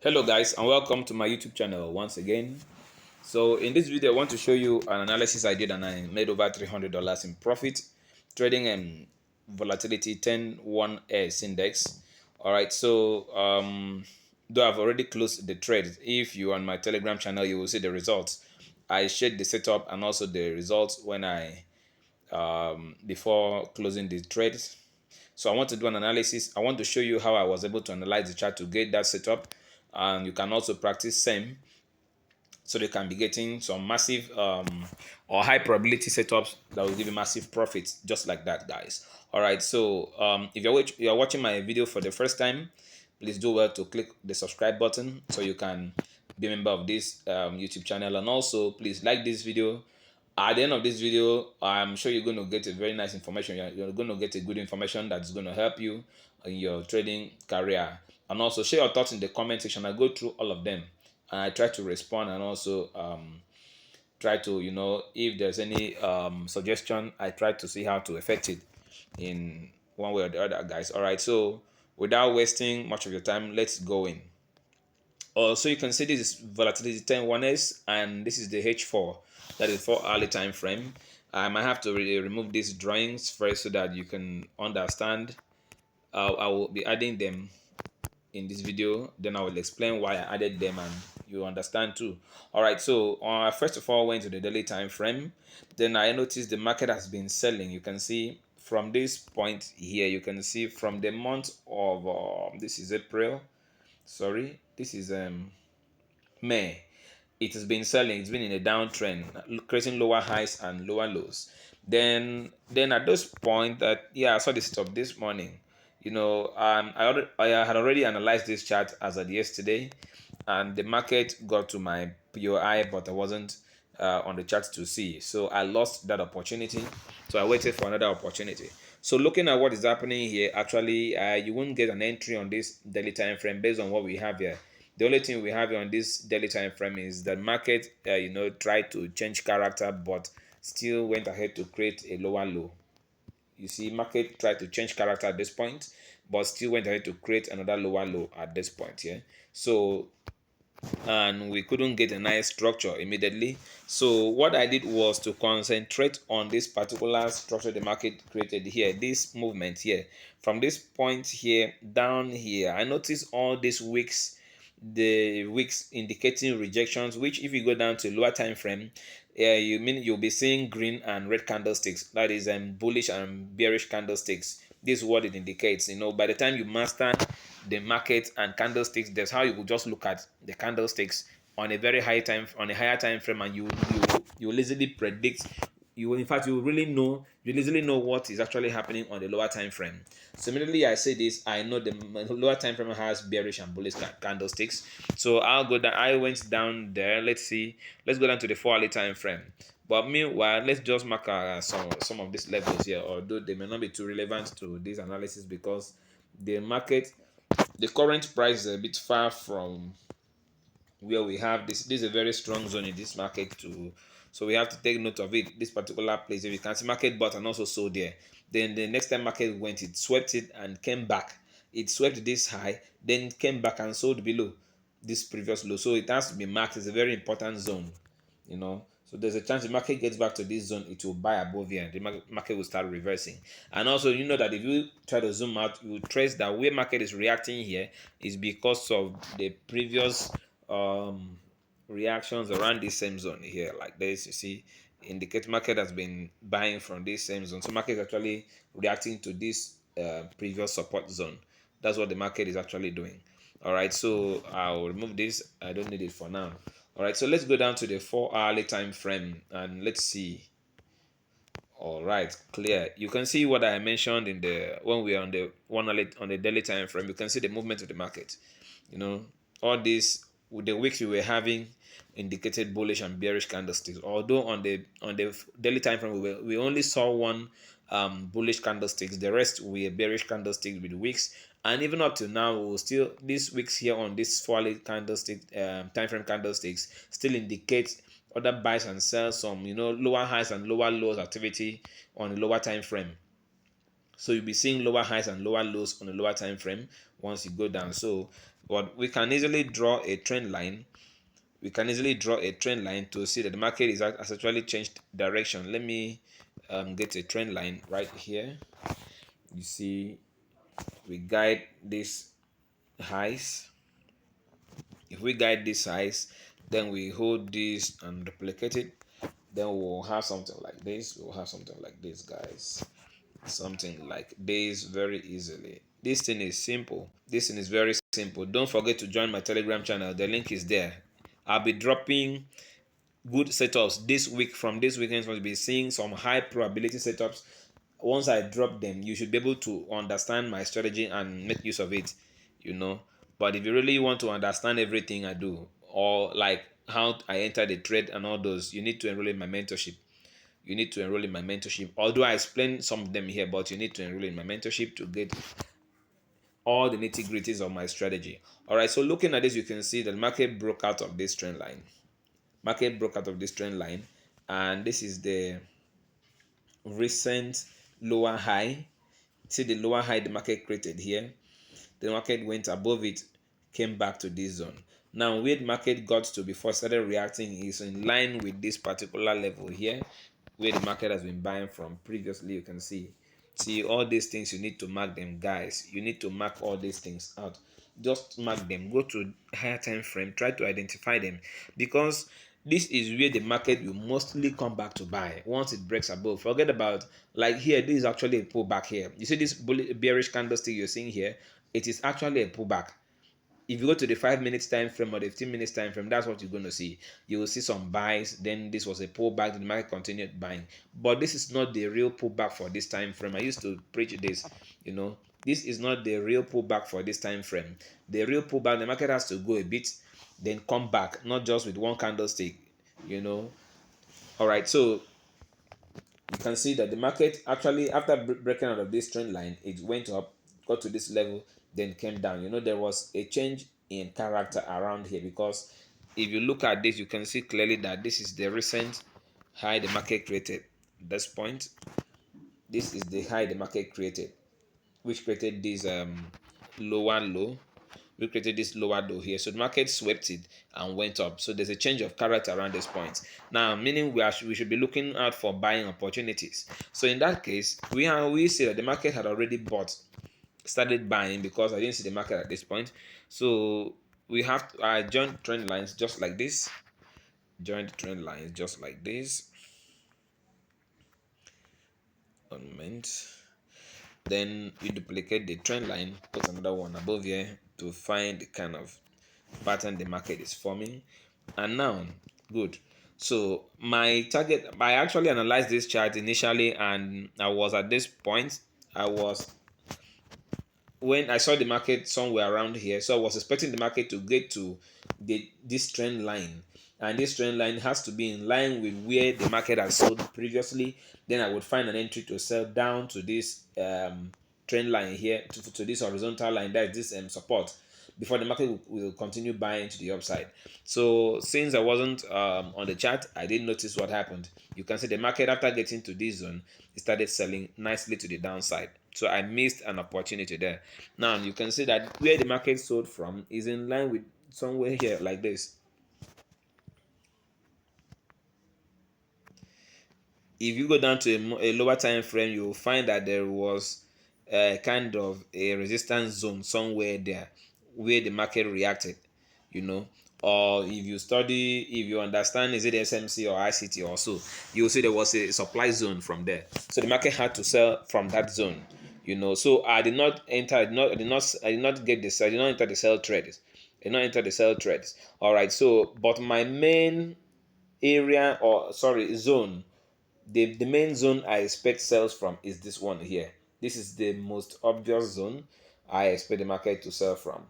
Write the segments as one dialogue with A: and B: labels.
A: Hello guys, and welcome to my YouTube channel once again. So in this video I want to show you an analysis I did, and I made over $300 in profit trading volatility 101S index. All right, so though I've already closed the trade, if you are on my Telegram channel you will see the results. I shared the setup and also the results when I before closing the trades. So I want to do an analysis. I want to show you how I was able to analyze the chart to get that setup, and you can also practice same, so they can be getting some massive or high probability setups that will give you massive profits just like that, guys. All right, so if you're watching my video for the first time, please do well to click the subscribe button so you can be a member of this YouTube channel, and also please like this video. At the end of this video, I'm sure you're going to get a very nice information. You're going to get a good information that's going to help you in your trading career. And also share your thoughts in the comment section. I go through all of them and I try to respond, and also try to, if there's any suggestion, I try to see how to affect it in one way or the other, guys. All right, so without wasting much of your time, let's go in. So you can see this is volatility 101S, and this is the H4, that is for hourly time frame. I might have to remove these drawings first so that you can understand. I will be adding them in this video, then I will explain why I added them and you understand too. All right, so first of all, went to the daily time frame. Then I noticed the market has been selling. You can see from this point here, you can see from the month of this is April, sorry, this is May. It has been selling. It's been in a downtrend, creating lower highs and lower lows. Then at this point, that yeah, I saw this stop this morning. I had already analyzed this chart as of yesterday, and the market got to my POI, but I wasn't on the chart to see, so I lost that opportunity. So I waited for another opportunity. So looking at what is happening here, actually, you won't get an entry on this daily time frame based on what we have here. The only thing we have on this daily time frame is that market, tried to change character, but still went ahead to create a lower low. You see, market tried to change character at this point, but still went ahead to create another lower low at this point. Yeah. So, and we couldn't get a nice structure immediately. So what I did was to concentrate on this particular structure the market created here, this movement here, from this point here down here. I noticed all these wicks, the wicks indicating rejections, which if you go down to lower time frame, you'll be seeing green and red candlesticks, that is bullish and bearish candlesticks. This is what it indicates. By the time you master the market and candlesticks, that's how you will just look at the candlesticks on a higher time frame, and you will easily predict. You'll easily know what is actually happening on the lower time frame. So immediately I say this, I know the lower time frame has bearish and bullish candlesticks. So I'll go down. I went down there. Let's go down to the 4-hourly time frame. But meanwhile, let's just mark some of these levels here, although they may not be too relevant to this analysis because the current price is a bit far from where we have this. This is a very strong zone in this market too, so we have to take note of it. This particular place, if you can see, market bought and also sold there. Then the next time market went, it swept it and came back. It swept this high, then came back and sold below this previous low. So it has to be marked. It's a very important zone, so there's a chance the market gets back to this zone, it will buy above here, and the market will start reversing. And also, that if you try to zoom out, you trace that where market is reacting here is because of the previous reactions around this same zone here, like this. You see, indicate market has been buying from this same zone, so market is actually reacting to this previous support zone. That's what the market is actually doing. All right, so I'll remove this. I don't need it for now. All right, so let's go down to the 4-hourly time frame and let's see. All right, clear. You can see what I mentioned in the when we are on the on the daily time frame. You can see the movement of the market. All this with the weeks we were having indicated bullish and bearish candlesticks. Although on the daily time frame we only saw one bullish candlesticks. The rest were bearish candlesticks with wicks. And even up to now, we'll still these wicks here on this 4-hourly candlestick time frame candlesticks still indicate other buys and sells, some lower highs and lower lows activity on the lower time frame. So you'll be seeing lower highs and lower lows on the lower time frame once you go down. So But we can easily draw a trend line. We can easily draw a trend line to see that the market has actually changed direction. Let me get a trend line right here. You see, we guide these highs. If we guide this highs, then we hold this and replicate it, then we'll have something like this. We'll have something like this, guys. Something like this very easily. This thing is simple. This thing is very simple. Don't forget to join my Telegram channel. The link is there. I'll be dropping good setups this week. From this weekend, we'll be seeing some high probability setups. Once I drop them, you should be able to understand my strategy and make use of it, you know. But if you really want to understand everything I do, or like how I enter the trade and all those, you need to enroll in my mentorship. You need to enroll in my mentorship. Although I explained some of them here, but you need to enroll in my mentorship to get all the nitty gritties of my strategy. All right, so looking at this, you can see the market broke out of this trend line. Market broke out of this trend line, and this is the recent lower high. See the lower high the market created here. The market went above it, came back to this zone. Now where the market got to before it started reacting is in line with this particular level here, where the market has been buying from previously. You can see all these things. You need to mark them, guys. You need to mark all these things out. Just mark them. Go to higher time frame, try to identify them, because this is where the market will mostly come back to buy once it breaks above. Forget about, like here, this is actually a pullback here. You see this bearish candlestick you're seeing here, it is actually a pullback. If you go to the 5 minutes time frame or the 15 minutes time frame, that's what you're going to see. You will see some buys, then this was a pullback, the market continued buying. But this is not the real pullback for this time frame. I used to preach this, you know. This is not the real pullback for this time frame. The real pullback, the market has to go a bit, then come back, not just with one candlestick, you know. All right, so you can see that the market actually, after breaking out of this trend line, it went up, got to this level, then came down. You know, there was a change in character around here, because if you look at this, you can see clearly that this is the recent high the market created. This point, this is the high the market created, which created this lower low. We created this lower low here. So the market swept it and went up. So there's a change of character around this point. Now, meaning we should be looking out for buying opportunities. So in that case, we see that the market had already started buying, because I didn't see the market at this point. So we have to join trend lines just like this. Join the trend lines just like this. 1 moment. Then you duplicate the trend line, put another one above here to find the kind of pattern the market is forming. And now, good. So my target, I actually analyzed this chart initially, and I was at this point. I was When I saw the market somewhere around here, so I was expecting the market to get to this trend line, and this trend line has to be in line with where the market has sold previously. Then I would find an entry to sell down to this trend line here, to this horizontal line, that is this support, before the market will continue buying to the upside. So since I wasn't on the chart, I didn't notice what happened. You can see the market, after getting to this zone, it started selling nicely to the downside. So I missed an opportunity there. Now you can see that where the market sold from is in line with somewhere here like this. If you go down to a lower time frame, you will find that there was a kind of a resistance zone somewhere there where the market reacted, you know. Or if you understand, is it SMC or ICT or so, you will see there was a supply zone from there. So the market had to sell from that zone, you know. So I did not enter, I did not get this, I did not enter the sell trades. I did not enter the sell trades. All right. So, but my main area, or sorry, zone, the main zone I expect sales from is this one here. This is the most obvious zone I expect the market to sell from.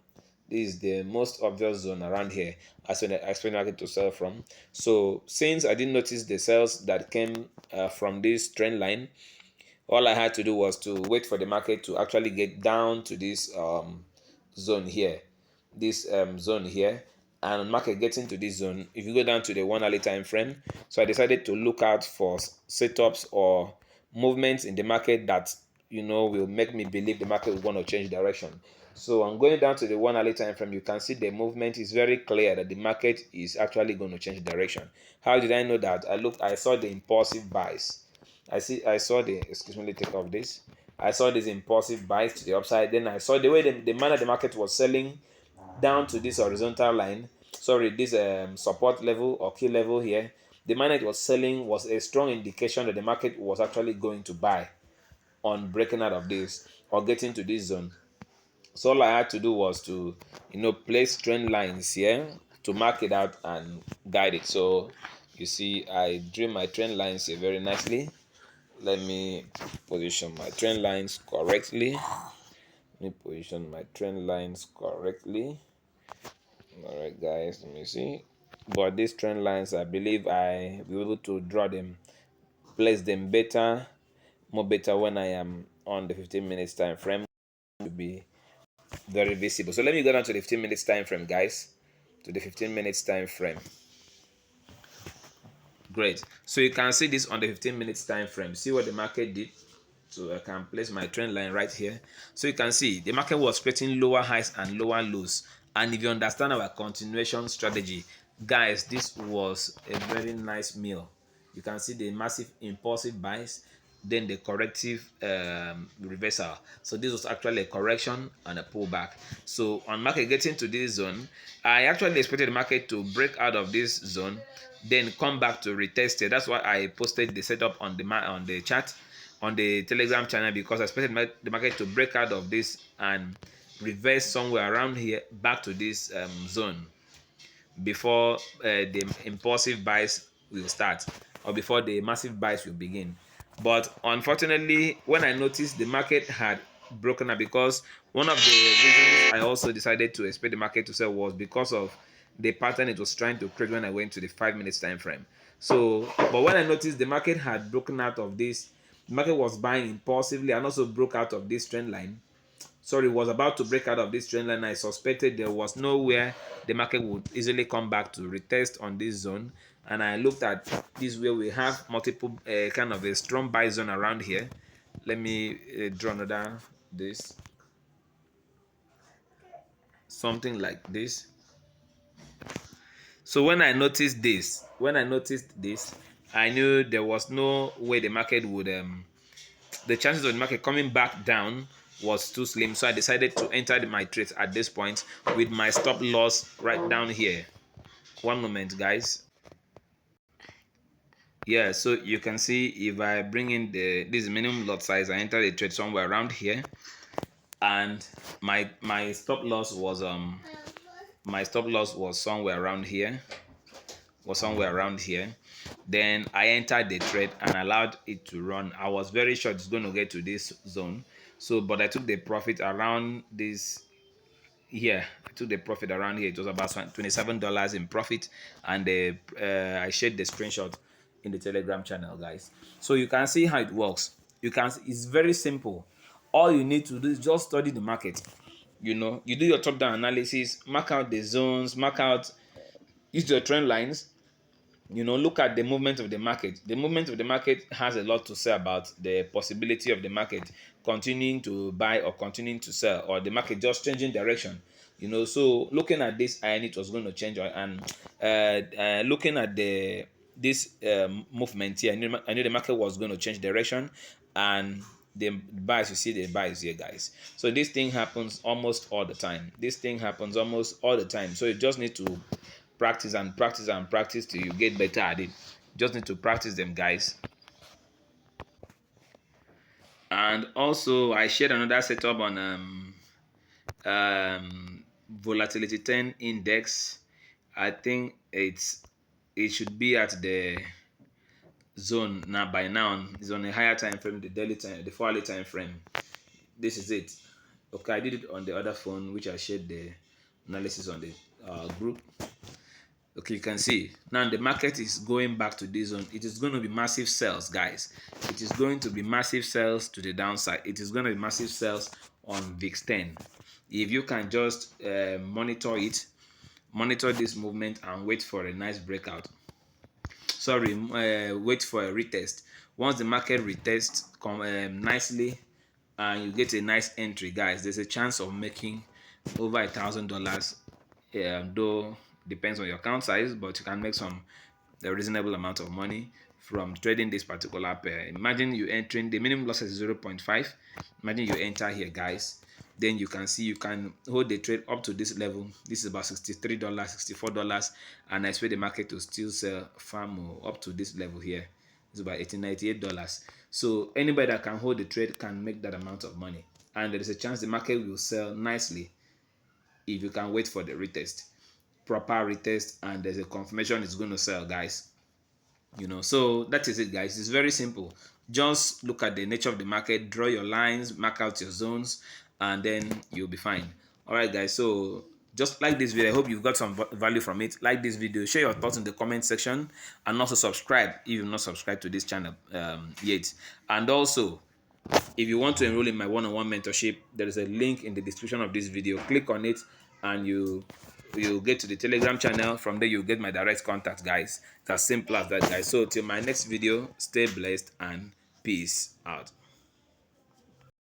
A: This is the most obvious zone around here I expect the market to sell from. So since I didn't notice the sales that came from this trend line, all I had to do was to wait for the market to actually get down to this zone here, zone here, and market getting to this zone. If you go down to the 1 hourly time frame, so I decided to look out for setups or movements in the market that will make me believe the market will want to change direction. So I'm going down to the 1 hourly time frame. You can see the movement is very clear that the market is actually going to change direction. How did I know that? I saw the impulsive buys. I saw the, excuse me, let me take off this. I saw this impulsive buys to the upside. Then I saw the way the manner the market was selling down to this horizontal line. Sorry, this support level or key level here. The manner it was selling was a strong indication that the market was actually going to buy on breaking out of this or getting to this zone. So all I had to do was to, place trend lines here to mark it out and guide it. So you see, I drew my trend lines here very nicely. Let me position my trend lines correctly. Let me position my trend lines correctly. All right, guys, let me see. But these trend lines, I believe I will be able to draw them, place them better, more better when I am on the 15 minutes time frame. To be very visible. So let me go down to the 15 minutes time frame, guys. To the 15 minutes time frame. Great. So you can see this on the 15 minutes time frame. See what the market did. So I can place my trend line right here. So you can see the market was creating lower highs and lower lows. And if you understand our continuation strategy, guys, this was a very nice meal. You can see the massive impulsive buys, then the corrective reversal. So this was actually a correction and a pullback. So on market getting to this zone, I actually expected the market to break out of this zone, then come back to retest it. That's why I posted the setup on the chat on the Telegram channel, because I expected the market to break out of this and reverse somewhere around here back to this zone before the impulsive buys will start, or before the massive buys will begin. But unfortunately, when I noticed the market had broken up, because one of the reasons I also decided to expect the market to sell was because of the pattern it was trying to create when I went to the 5 minutes time frame. So, but when I noticed the market had broken out of this, the market was buying impulsively and also broke out of this trend line. Sorry, was about to break out of this trend line. I suspected there was nowhere the market would easily come back to retest on this zone. And I looked at this where we have multiple kind of a strong buy zone around here. Let me draw another this, something like this. So when I noticed this, I knew there was no way the market would the chances of the market coming back down was too slim. So I decided to enter my trades at this point with my stop loss right down here. One moment, guys. Yeah, so you can see if I bring in this minimum lot size, I enter the trade somewhere around here, and my stop loss was somewhere around here, Then I entered the trade and allowed it to run. I was very sure it's going to get to this zone. So, but I took the profit around this here. I took the profit around here. It was about $27 in profit. And I shared the screenshot in the Telegram channel, guys. So you can see how it works. It's very simple. All you need to do is just study the market. You do your top-down analysis, mark out the zones, use your trend lines, look at the movement of the market. The movement of the market has a lot to say about the possibility of the market continuing to buy or continuing to sell, or the market just changing direction. So looking at this, I knew it was going to change. And looking at this movement here, I knew the market was going to change direction, and the buys, you see the buys here, guys. So this thing happens almost all the time. So you just need to practice and practice and practice till you get better at it. Just need to practice them, guys. And also I shared another setup on volatility 10 index. I think it should be at the zone now. By now it's on a higher time frame, the daily time, the 4 hourly time frame. This is it. Okay, I did it on the other phone, which I shared the analysis on the group. Okay, you can see now the market is going back to this zone. It is going to be massive sales, guys. It is going to be massive sales to the downside. It is going to be massive sales on VIX 10. If you can just monitor this movement and wait for a nice breakout. Wait for a retest. Once the market retests nicely and you get a nice entry, guys, there's a chance of making over $1,000. Though depends on your account size, but you can make some a reasonable amount of money from trading this particular pair. Imagine you entering, the minimum loss is 0.5. Imagine you enter here, guys, then you can see you can hold the trade up to this level. This is about $63, $64, and I expect the market to still sell far more up to this level here. It's about $98. So anybody that can hold the trade can make that amount of money, and there is a chance the market will sell nicely if you can wait for the retest, proper retest, and there's a confirmation it's going to sell, guys. So that is it, guys. It's very simple. Just look at the nature of the market, draw your lines, mark out your zones, and then you'll be fine. All right, guys, so just like this video. I hope you've got some value from it. Like this video, share your thoughts in the comment section, and also subscribe if you've not subscribed to this channel yet. And also, if you want to enroll in my one-on-one mentorship, there is a link in the description of this video. Click on it and you'll get to the Telegram channel. From there, you'll get my direct contact, guys. It's as simple as that, guys. So till my next video, stay blessed and peace out.